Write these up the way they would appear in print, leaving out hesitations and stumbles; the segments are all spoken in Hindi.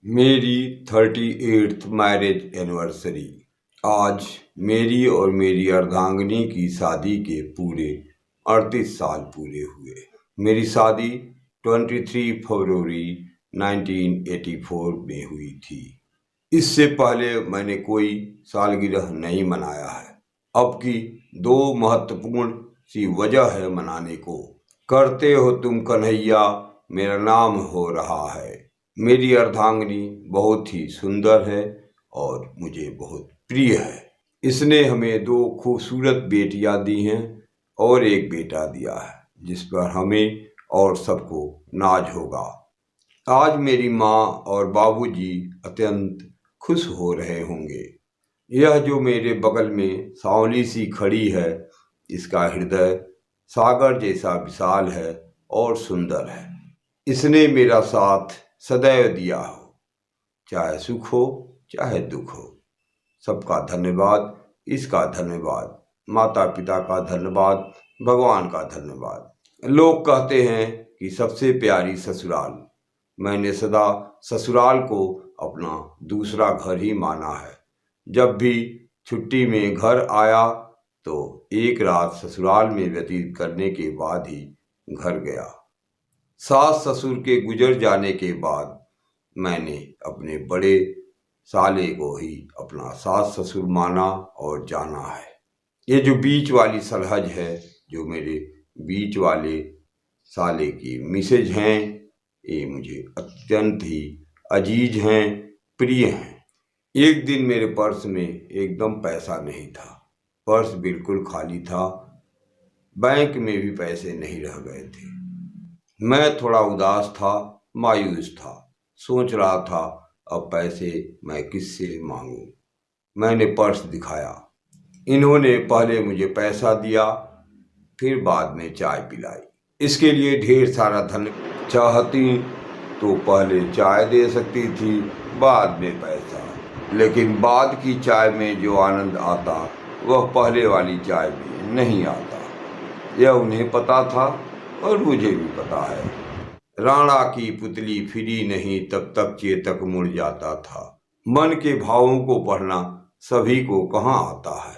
मेरी 38th मैरिज एनिवर्सरी। आज मेरी और मेरी अर्धांगिनी की शादी के पूरे 38 साल पूरे हुए। मेरी शादी 23 फरवरी 1984 में हुई थी। इससे पहले मैंने कोई सालगिरह नहीं मनाया है। अब की दो महत्वपूर्ण सी वजह है मनाने को। करते हो तुम कन्हैया, मेरा नाम हो रहा है। मेरी अर्धांगिनी बहुत ही सुंदर है और मुझे बहुत प्रिय है। इसने हमें दो खूबसूरत बेटियां दी हैं और एक बेटा दिया है, जिस पर हमें और सबको नाज होगा। आज मेरी माँ और बाबूजी अत्यंत खुश हो रहे होंगे। यह जो मेरे बगल में सांवली सी खड़ी है, इसका हृदय सागर जैसा विशाल है और सुंदर है। इसने मेरा साथ सदैव दिया हो, चाहे सुख हो चाहे दुख हो। सबका धन्यवाद, इसका धन्यवाद, माता पिता का धन्यवाद, भगवान का धन्यवाद। लोग कहते हैं कि सबसे प्यारी ससुराल। मैंने सदा ससुराल को अपना दूसरा घर ही माना है। जब भी छुट्टी में घर आया तो एक रात ससुराल में व्यतीत करने के बाद ही घर गया। सास ससुर के गुजर जाने के बाद मैंने अपने बड़े साले को ही अपना सास ससुर माना और जाना है। ये जो बीच वाली सलहज है, जो मेरे बीच वाले साले की मिसेज हैं, ये मुझे अत्यंत ही अजीज हैं, प्रिय हैं। एक दिन मेरे पर्स में एकदम पैसा नहीं था। पर्स बिल्कुल खाली था। बैंक में भी पैसे नहीं रह गए थे। मैं थोड़ा उदास था, मायूस था। सोच रहा था अब पैसे मैं किससे मांगूं। मैंने पर्स दिखाया। इन्होंने पहले मुझे पैसा दिया, फिर बाद में चाय पिलाई। इसके लिए ढेर सारा धन। चाहती तो पहले चाय दे सकती थी, बाद में पैसा। लेकिन बाद की चाय में जो आनंद आता वह पहले वाली चाय में नहीं आता। यह उन्हें पता था और मुझे भी पता है। राणा की पुतली फिरी नहीं तब तक चेतक मुड़ जाता था। मन के भावों को पढ़ना सभी को कहाँ आता है।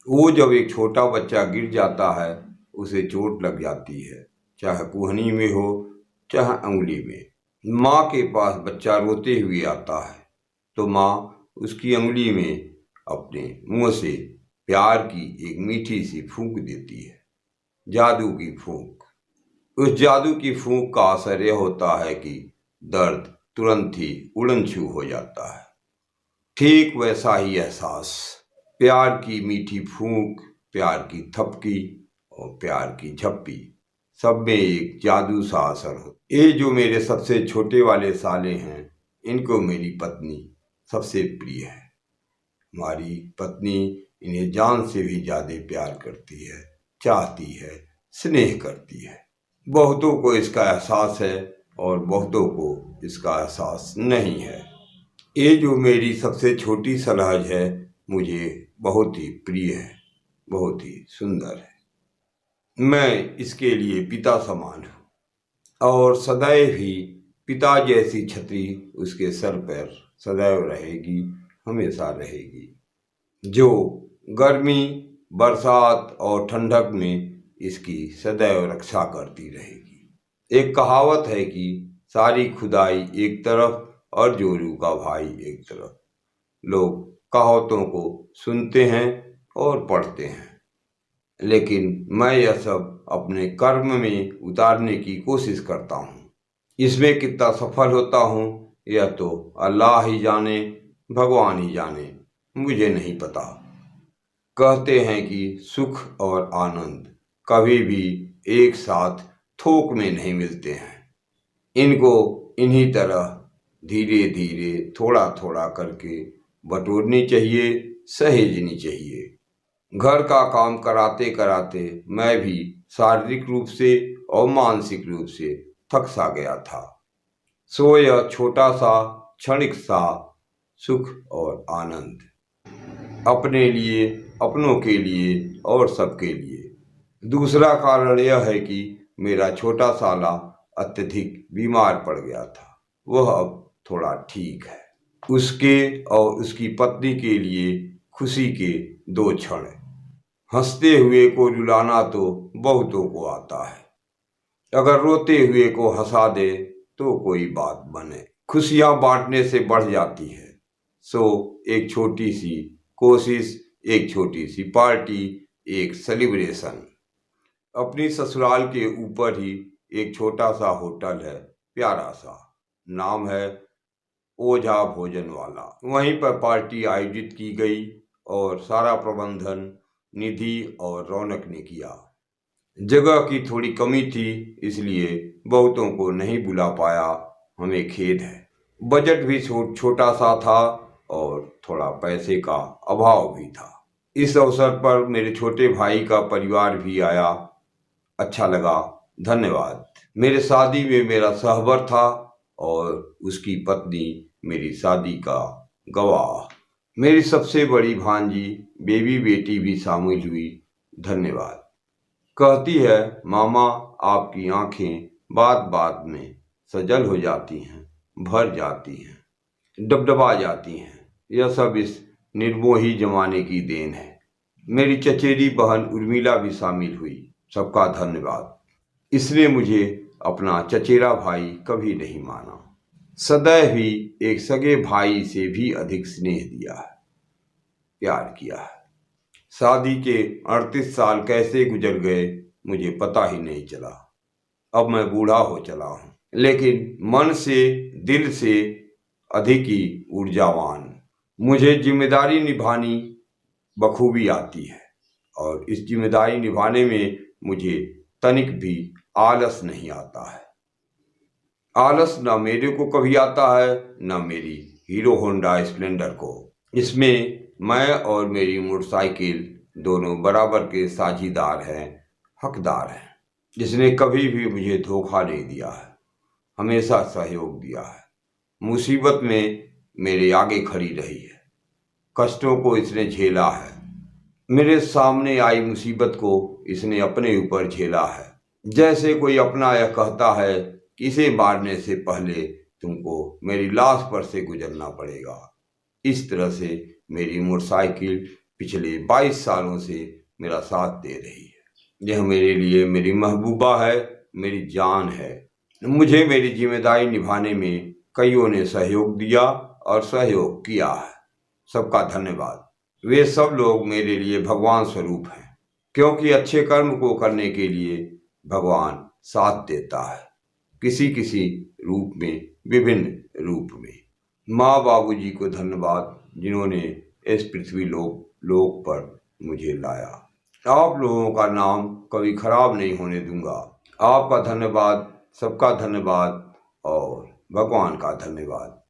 वो जब एक छोटा बच्चा गिर जाता है, उसे चोट लग जाती है, चाहे कुहनी में हो चाहे अंगुली में। माँ के पास बच्चा रोते हुए आता है तो माँ उसकी अंगुली में अपने मुंह से प्यार की एक मीठी सी फूंक देती है, जादू की फूंक। उस जादू की फूंक का असर यह होता है कि दर्द तुरंत ही उड़न छू हो जाता है। ठीक वैसा ही एहसास, प्यार की मीठी फूंक, प्यार की थपकी और प्यार की झप्पी, सब में एक जादू सा असर हो। ये जो मेरे सबसे छोटे वाले साले हैं, इनको मेरी पत्नी सबसे प्रिय है। हमारी पत्नी इन्हें जान से भी ज्यादा प्यार करती है, चाहती है, स्नेह करती है। बहुतों को इसका एहसास है और बहुतों को इसका एहसास नहीं है। ये जो मेरी सबसे छोटी सलहज है, मुझे बहुत ही प्रिय है, बहुत ही सुंदर है। मैं इसके लिए पिता समान हूँ और सदैव ही पिता जैसी छतरी उसके सर पर सदैव रहेगी, हमेशा रहेगी, जो गर्मी, बरसात और ठंडक में इसकी सदैव रक्षा करती रहेगी। एक कहावत है कि सारी खुदाई एक तरफ और जोरू का भाई एक तरफ। लोग कहावतों को सुनते हैं और पढ़ते हैं, लेकिन मैं यह सब अपने कर्म में उतारने की कोशिश करता हूँ। इसमें कितना सफल होता हूँ यह तो अल्लाह ही जाने, भगवान ही जाने, मुझे नहीं पता। कहते हैं कि सुख और आनंद कभी भी एक साथ थोक में नहीं मिलते हैं। इनको इन्हीं तरह धीरे धीरे थोड़ा थोड़ा करके बटोरनी चाहिए, सहेजनी चाहिए। घर का काम कराते कराते मैं भी शारीरिक रूप से और मानसिक रूप से थक सा गया था। सो यह छोटा सा क्षणिक सा सुख और आनंद अपने लिए, अपनों के लिए और सबके लिए। दूसरा कारण यह है कि मेरा छोटा साला अत्यधिक बीमार पड़ गया था। वह अब थोड़ा ठीक है। उसके और उसकी पत्नी के लिए खुशी के 2 क्षण। हंसते हुए को रुलाना तो बहुतों को आता है, अगर रोते हुए को हंसा दे तो कोई बात बने। खुशियां बांटने से बढ़ जाती है, सो एक छोटी सी कोशिश, एक छोटी सी पार्टी, एक सेलिब्रेशन। अपनी ससुराल के ऊपर ही एक छोटा सा होटल है, प्यारा सा, नाम है ओझा भोजन वाला। वहीं पर पार्टी आयोजित की गई और सारा प्रबंधन निधि और रौनक ने किया। जगह की थोड़ी कमी थी, इसलिए बहुतों को नहीं बुला पाया, हमें खेद है। बजट भी छोटा सा था और थोड़ा पैसे का अभाव भी था। इस अवसर पर मेरे छोटे भाई का परिवार भी आया, अच्छा लगा, धन्यवाद। मेरे शादी में मेरा सहबर था और उसकी पत्नी मेरी शादी का गवाह। मेरी सबसे बड़ी भांजी बेबी बेटी भी शामिल हुई, धन्यवाद। कहती है, मामा आपकी आंखें बात बात में सजल हो जाती हैं, भर जाती हैं, डबडबा जाती हैं। यह सब इस निर्मोही जमाने की देन है। मेरी चचेरी बहन उर्मिला भी शामिल हुई, सबका धन्यवाद। इसने मुझे अपना चचेरा भाई कभी नहीं माना, सदैव ही एक सगे भाई से भी अधिक स्नेह दिया है, प्यार किया है। शादी के 38 साल कैसे गुजर गए मुझे पता ही नहीं चला। अब मैं बूढ़ा हो चला हूँ, लेकिन मन से, दिल से अधिक ही ऊर्जावान। मुझे जिम्मेदारी निभानी बखूबी आती है और इस जिम्मेदारी निभाने में मुझे तनिक भी आलस नहीं आता है। आलस ना मेरे को कभी आता है, ना मेरी हीरो होंडा स्प्लेंडर को। इसमें मैं और मेरी मोटरसाइकिल दोनों बराबर के साझीदार हैं, हकदार हैं। जिसने कभी भी मुझे धोखा नहीं दिया है, हमेशा सहयोग दिया है। मुसीबत में मेरे आगे खड़ी रही है, कष्टों को इसने झेला है। मेरे सामने आई मुसीबत को इसने अपने ऊपर झेला है। जैसे कोई अपना यह कहता है कि इसे मारने से पहले तुमको मेरी लाश पर से गुजरना पड़ेगा। इस तरह से मेरी मोटरसाइकिल पिछले 22 सालों से मेरा साथ दे रही है। यह मेरे लिए मेरी महबूबा है, मेरी जान है। मुझे मेरी जिम्मेदारी निभाने में कईयों ने सहयोग दिया और सहयोग किया है, सबका धन्यवाद। वे सब लोग मेरे लिए भगवान स्वरूप हैं, क्योंकि अच्छे कर्म को करने के लिए भगवान साथ देता है, किसी किसी रूप में, विभिन्न रूप में। माँ बाबूजी को धन्यवाद, जिन्होंने इस पृथ्वी लोक पर मुझे लाया। आप लोगों का नाम कभी खराब नहीं होने दूंगा। आपका धन्यवाद, सबका धन्यवाद और भगवान का धन्यवाद।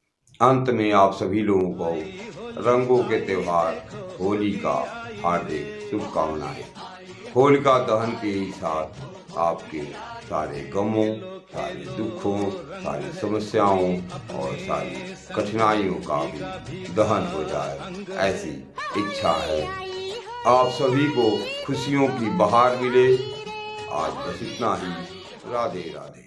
अंत में आप सभी लोगों को रंगों के त्योहार होली का हार्दिक शुभकामनाएं। होलिका दहन के ही साथ आपके सारे गमों, सारे दुखों, सारी समस्याओं और सारी कठिनाइयों का भी दहन हो जाए, ऐसी इच्छा है। आप सभी को खुशियों की बहार मिले। आज बस इतना ही। राधे राधे।